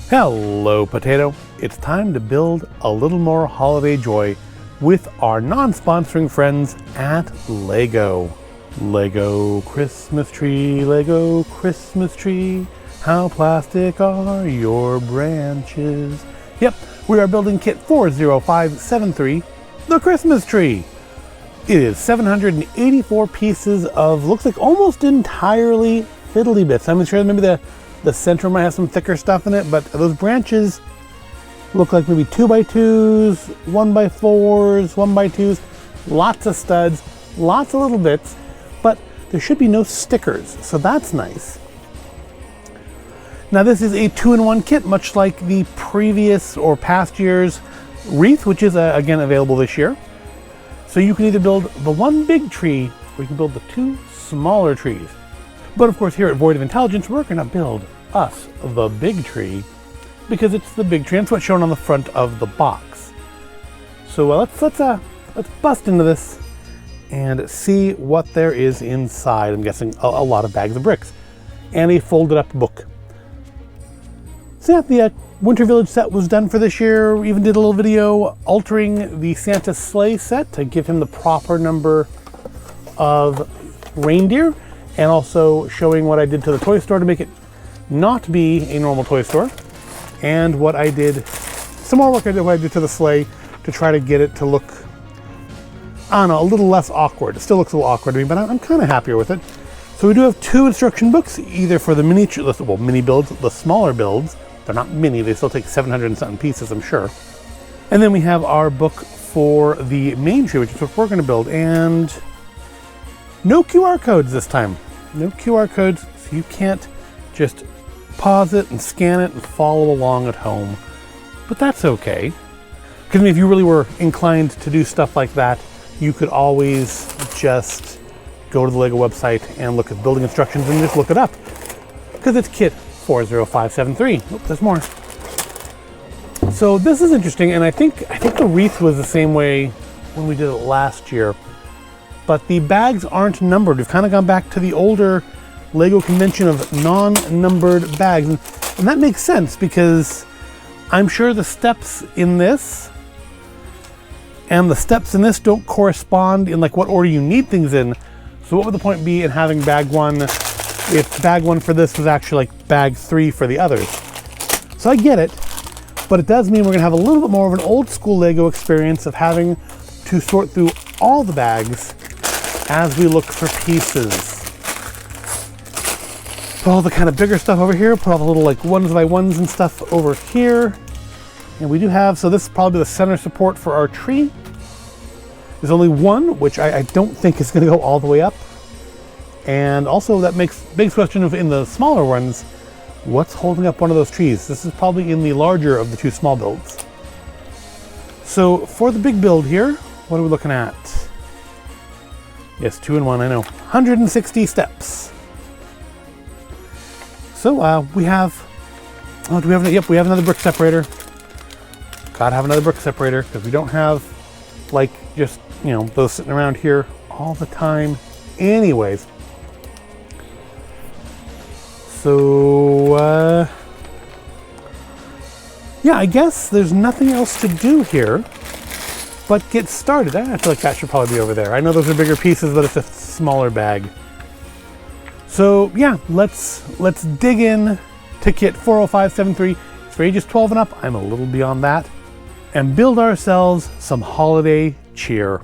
Hello, Potato. It's time to build a little more holiday joy with our non-sponsoring friends at LEGO. LEGO Christmas tree, LEGO Christmas tree, how plastic are your branches? Yep, we are building kit 40573, the Christmas tree. It is 784 pieces of, looks like almost entirely fiddly bits. I'm sure maybe the center might have some thicker stuff in it, but those branches look like maybe 2x2s, 1x4s, 1x2s, lots of studs, lots of little bits, but there should be no stickers, so that's nice. Now this is a 2-in-1 kit, much like the previous or past year's wreath, which is again available this year. So you can either build the one big tree, or you can build the two smaller trees. But of course, here at Void of Intelligence, we're going to build us the big tree because it's the big tree. That's what's shown on the front of the box. So let's bust into this and see what there is inside. I'm guessing a lot of bags of bricks and a folded up book. So yeah, the Winter Village set was done for this year. We even did a little video altering the Santa sleigh set to give him the proper number of reindeer, and also showing what I did to the toy store to make it not be a normal toy store, and what I did, some more work I did to the sleigh to try to get it to look, I don't know, a little less awkward. It still looks a little awkward to me, but I'm kind of happier with it. So we do have two instruction books, either for the mini builds, the smaller builds. They're not mini, they still take 700 and something pieces, I'm sure. And then we have our book for the main tree, which is what we're going to build, and no QR codes this time. No QR codes, so you can't just pause it and scan it and follow along at home. But that's okay. Because if you really were inclined to do stuff like that, you could always just go to the LEGO website and look at building instructions and just look it up. Because it's kit 40573. Oh, there's more. So this is interesting, and I think the wreath was the same way when we did it last year. But the bags aren't numbered. We've kind of gone back to the older LEGO convention of non-numbered bags. And that makes sense because I'm sure the steps in this and the steps in this don't correspond in like what order you need things in. So what would the point be in having bag one if bag one for this was actually like bag 3 for the others? So I get it, but it does mean we're gonna have a little bit more of an old school LEGO experience of having to sort through all the bags as we look for pieces. Put all the kind of bigger stuff over here, put all the little like ones by ones and stuff over here. And we do have, so this is probably the center support for our tree. There's only one, which I don't think is gonna go all the way up. And also that makes big question of, in the smaller ones, what's holding up one of those trees? This is probably in the larger of the two small builds. So for the big build here, what are we looking at? Yes, 2-in-1, I know. 160 steps. So we have, oh, do we have, yep, we have another brick separator. Gotta have another brick separator because we don't have like just, you know, those sitting around here all the time anyways. So, yeah, I guess there's nothing else to do here but get started. I feel like that should probably be over there. I know those are bigger pieces, but it's a smaller bag. So yeah, let's dig in to kit 40573. It's for ages 12 and up. I'm a little beyond that. And build ourselves some holiday cheer.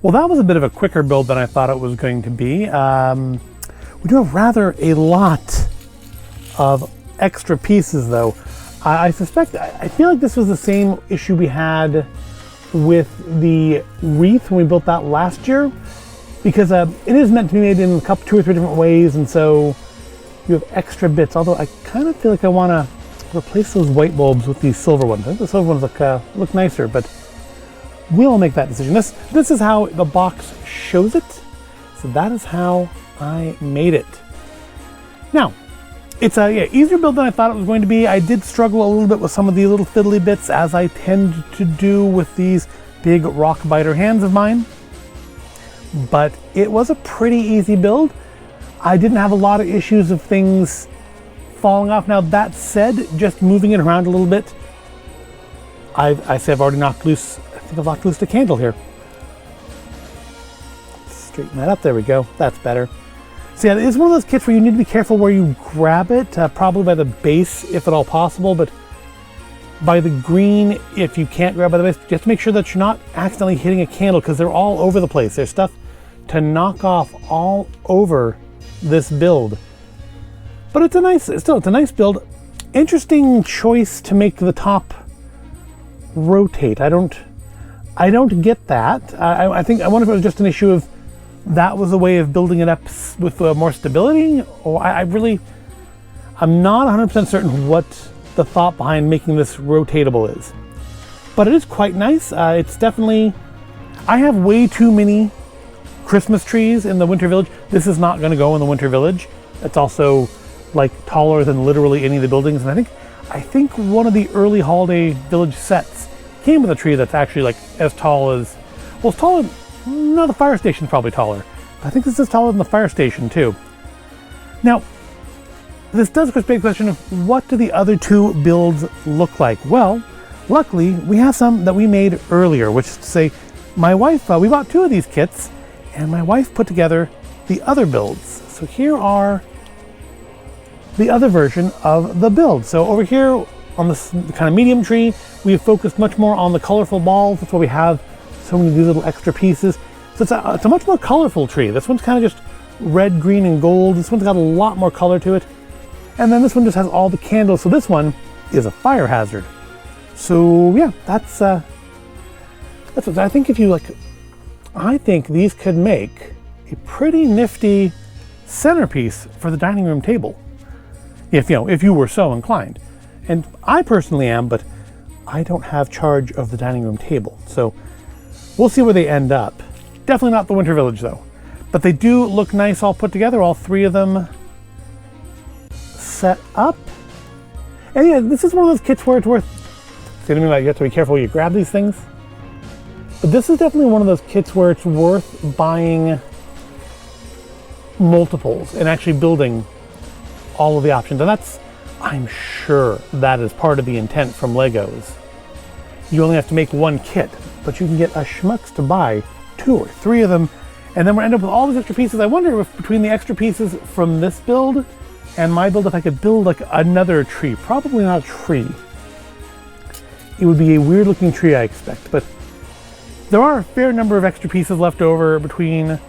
Well, that was a bit of a quicker build than I thought it was going to be. We do have rather a lot of extra pieces though. I suspect, I feel like this was the same issue we had with the wreath when we built that last year, because it is meant to be made in two or three different ways, and so you have extra bits. Although I kind of feel like I want to replace those white bulbs with these silver ones. I think the silver ones look nicer, but we'll make that decision. This is how the box shows it, so that is how I made it. Now, it's a easier build than I thought it was going to be. I did struggle a little bit with some of these little fiddly bits, as I tend to do with these big rock biter hands of mine. But it was a pretty easy build. I didn't have a lot of issues of things falling off. Now that said, just moving it around a little bit, I say I've already knocked loose, I think I've knocked loose the candle here. Straighten that up, there we go, that's better. So yeah, it's one of those kits where you need to be careful where you grab it, probably by the base if at all possible, but by the green if you can't grab by the base. You have to make sure that you're not accidentally hitting a candle, because they're all over the place. There's stuff to knock off all over this build. But it's a nice build. Interesting choice to make the top rotate. I don't get that. I wonder if it was just an issue of that was a way of building it up with more stability, or I'm not 100% certain what the thought behind making this rotatable is. But it is quite nice. It's definitely, I have way too many Christmas trees in the Winter Village. This is not going to go in the Winter Village. It's also like taller than literally any of the buildings, and I think one of the early Holiday Village sets came with a tree that's actually like as tall as, well, it's taller. No, the fire station's probably taller. I think this is taller than the fire station too. Now, this does beg the question of what do the other two builds look like? Well, luckily we have some that we made earlier, which is to say, my wife, we bought two of these kits, and my wife put together the other builds. So here are the other version of the build. So over here on this kind of medium tree, we have focused much more on the colorful balls. That's why we have so many of these little extra pieces. So it's a much more colorful tree. This one's kind of just red, green, and gold. This one's got a lot more color to it. And then this one just has all the candles. So this one is a fire hazard. So yeah, that's what I think. If you like, I think these could make a pretty nifty centerpiece for the dining room table, if you were so inclined. And I personally am, but I don't have charge of the dining room table, so we'll see where they end up. Definitely not the Winter Village though, but they do look nice all put together, all three of them set up. And yeah, this is one of those kits where it's worth, you have to be careful where you grab these things, but this is definitely one of those kits where it's worth buying multiples and actually building all of the options. And I'm sure that is part of the intent from Legos. You only have to make one kit, but you can get a schmucks to buy 2 or 3 of them, and then we'll end up with all these extra pieces. I wonder if between the extra pieces from this build and my build, if I could build like another tree. Probably not a tree. It would be a weird looking tree, I expect, but there are a fair number of extra pieces left over between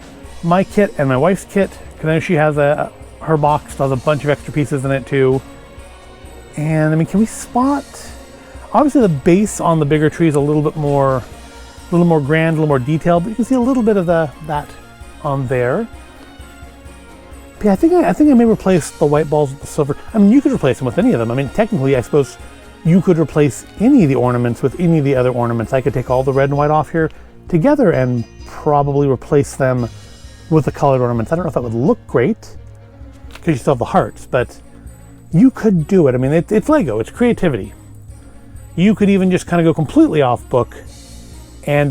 my kit and my wife's kit, because I know she has her box has a bunch of extra pieces in it too. And I mean, can we spot? Obviously, the base on the bigger tree is a little more grand, a little more detailed, but you can see a little bit of that on there. But yeah, I think I may replace the white balls with the silver. I mean, you could replace them with any of them. I mean, technically, I suppose you could replace any of the ornaments with any of the other ornaments. I could take all the red and white off here together and probably replace them with the colored ornaments. I don't know if that would look great because you still have the hearts, but you could do it. I mean, it's Lego, it's creativity. You could even just kind of go completely off book and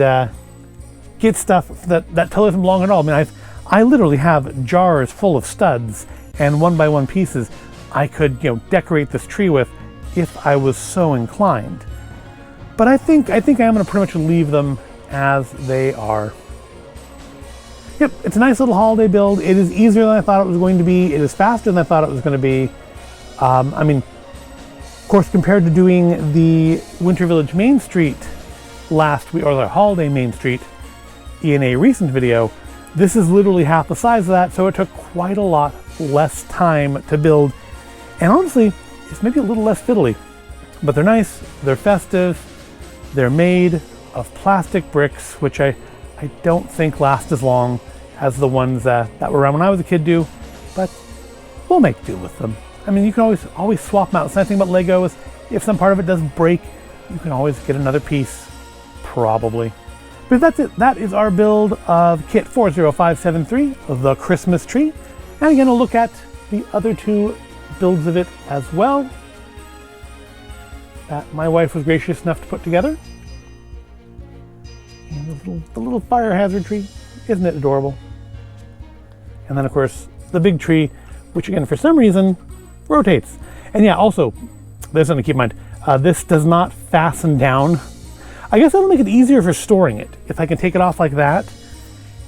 get stuff that totally doesn't belong at all. I mean, I literally have jars full of studs and one by one pieces I could, decorate this tree with if I was so inclined. But I think I'm going to pretty much leave them as they are. Yep, it's a nice little holiday build. It is easier than I thought it was going to be. It is faster than I thought it was going to be. I mean, of course, compared to doing the Winter Village Main Street last week, or the Holiday Main Street, in a recent video. This is literally half the size of that, so it took quite a lot less time to build. And honestly, it's maybe a little less fiddly. But they're nice, they're festive, they're made of plastic bricks, which I don't think last as long as the ones that were around when I was a kid do, but we'll make do with them. I mean, you can always swap them out. The nice thing about Lego is if some part of it does break, you can always get another piece, probably. But that's it. That is our build of Kit 40573, the Christmas tree. And again, we'll look at the other two builds of it as well that my wife was gracious enough to put together. And the little fire hazard tree, isn't it adorable? And then of course the big tree, which again for some reason rotates. And yeah, also there's something to keep in mind. This does not fasten down. I guess that'll make it easier for storing it. If I can take it off like that,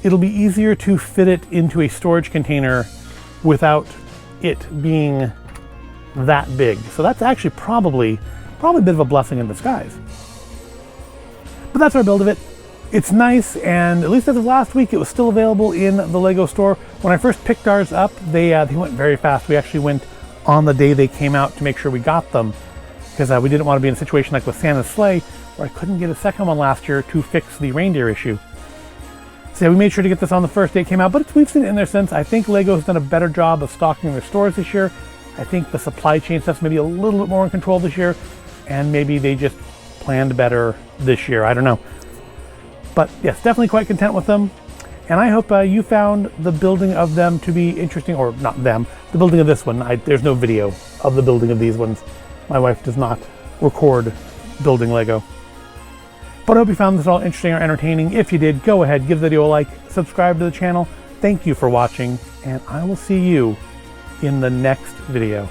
it'll be easier to fit it into a storage container without it being that big. So that's actually probably a bit of a blessing in disguise. But that's our build of it. It's nice, and at least as of last week, it was still available in the Lego store. When I first picked ours up, they went very fast. We actually went on the day they came out to make sure we got them, because we didn't want to be in a situation like with Santa's Sleigh, where I couldn't get a second one last year to fix the reindeer issue. So yeah, we made sure to get this on the first day it came out, but we've seen it in there since. I think Lego's done a better job of stocking their stores this year. I think the supply chain stuff's maybe a little bit more in control this year, and maybe they just planned better this year. I don't know. But yes, definitely quite content with them. And I hope you found the building of them to be interesting, or not them, the building of this one. There's no video of the building of these ones. My wife does not record building Lego. But I hope you found this all interesting or entertaining. If you did, go ahead, give the video a like, subscribe to the channel. Thank you for watching, and I will see you in the next video.